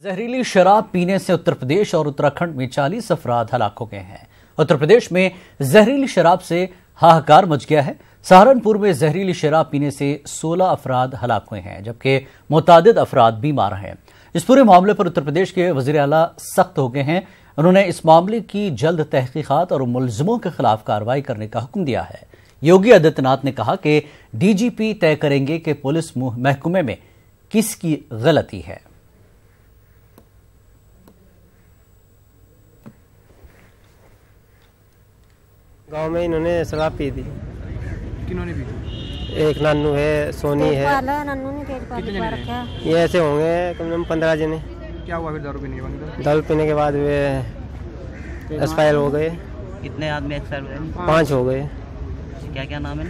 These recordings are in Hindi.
जहरीली शराब पीने से उत्तर प्रदेश और उत्तराखंड में 40 अफराद हलाक हो गए हैं। उत्तर प्रदेश में जहरीली शराब से हाहाकार मच गया है। सहारनपुर में जहरीली शराब पीने से 16 अफराद हलाक हुए हैं, जबकि मुतादिद अफराद बीमार हैं। इस पूरे मामले पर उत्तर प्रदेश के वजीर आला सख्त हो गए हैं। उन्होंने इस मामले की जल्द तहकीकात और मुलजिमों के खिलाफ कार्रवाई करने का हुक्म दिया है। योगी आदित्यनाथ ने कहा कि डीजीपी तय करेंगे कि पुलिस महकमे में किसकी गलती है। गांव में इन्होंने शराब पी थी। किन्होंने पी थी? एक नानू है, सोनी है। नन्नू ने कितने जने हैं? ये ऐसे होंगे कम से कम 15 जने। क्या हुआ फिर दारू पीने के बाद? दारू पीने के बाद वे एक्सपायर हो गए। कितने आदमी एक्सपायर हुए? 5 हो गए। क्या क्या नाम है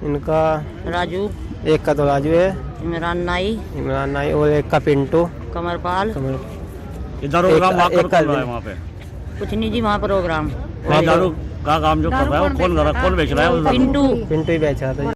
इनका? राजू, एक का तो राजू है, इमरान नाई और एक का पिंटू। कमरपाल। दारू प्रोग्राम वहाँ पे कुछ नहीं जी, वहाँ प्रोग्राम दारू का काम जो कर रहा है वो कौन बेच रहा है? पिंटू ही बेच रहा था।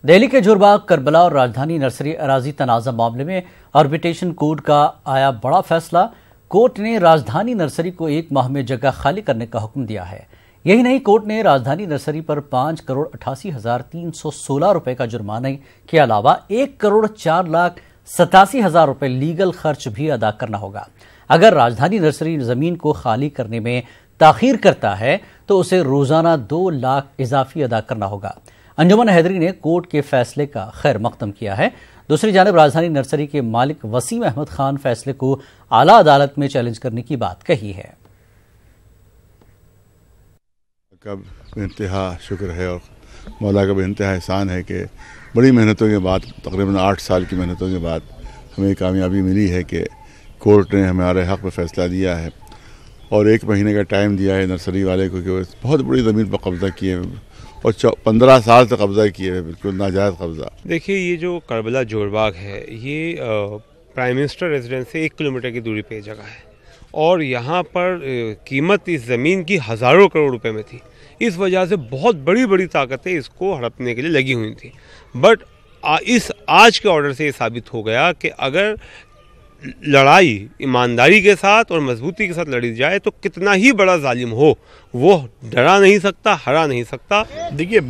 दिल्ली के जोरबाग, करबला और राजधानी नर्सरी अराजी तनाज़ा मामले में आर्बिट्रेशन कोर्ट का आया बड़ा फैसला। कोर्ट ने राजधानी नर्सरी को 1 माह में जगह खाली करने का हुक्म दिया है। यही नहीं, कोर्ट ने राजधानी नर्सरी पर 5,88,316 रुपए का जुर्माने के अलावा 1,04,87,000 रुपए लीगल खर्च भी अदा करना होगा। अगर राजधानी नर्सरी जमीन को खाली करने में ताखीर करता है तो उसे रोजाना 2 लाख इजाफी अदा करना होगा। अंजुमन हैदरी ने कोर्ट के फैसले का खैर मकदम किया है। दूसरी जानब राजधानी नर्सरी के मालिक वसीम अहमद खान फैसले को आला अदालत में चैलेंज करने की बात कही है। का इंतहा शुक्र है और मौला का भी इंतहा एहसान है कि बड़ी मेहनतों के बाद, तकरीबन 8 साल की मेहनतों के बाद हमें कामयाबी मिली है कि कोर्ट ने हमारे हक़ में फ़ैसला दिया है और 1 महीने का टाइम दिया है नर्सरी वाले को कि वो बहुत बड़ी ज़मीन पर कब्ज़ा किए और 15 साल तक कब्ज़ा किए, बिल्कुल नाजायज़ कब्ज़ा। देखिए, ये जो करबला जोरबाग है ये प्राइम मिनिस्टर रेजिडेंस से 1 किलोमीटर की दूरी पे जगह है और यहाँ पर कीमत इस ज़मीन की हज़ारों करोड़ रुपए में थी। इस वजह से बहुत बड़ी बड़ी ताकतें इसको हड़पने के लिए लगी हुई थी। बट इस आज के ऑर्डर से ये साबित हो गया कि अगर लड़ाई ईमानदारी के साथ और मजबूती के साथ लड़ी जाए तो कितना ही बड़ा जालिम हो वो डरा नहीं सकता, हरा नहीं सकता। देखिए,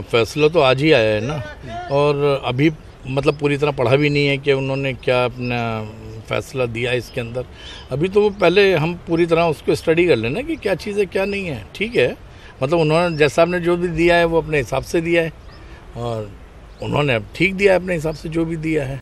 फैसला तो आज ही आया है ना, और अभी मतलब पूरी तरह पढ़ा भी नहीं है कि उन्होंने क्या अपना फैसला दिया है इसके अंदर। अभी तो वो पहले हम पूरी तरह उसको स्टडी कर लेना कि क्या चीज़ है क्या नहीं है। ठीक है, मतलब उन्होंने जैसा आपने जो भी दिया है वो अपने हिसाब से दिया है और उन्होंने अब ठीक दिया है अपने हिसाब से जो भी दिया है।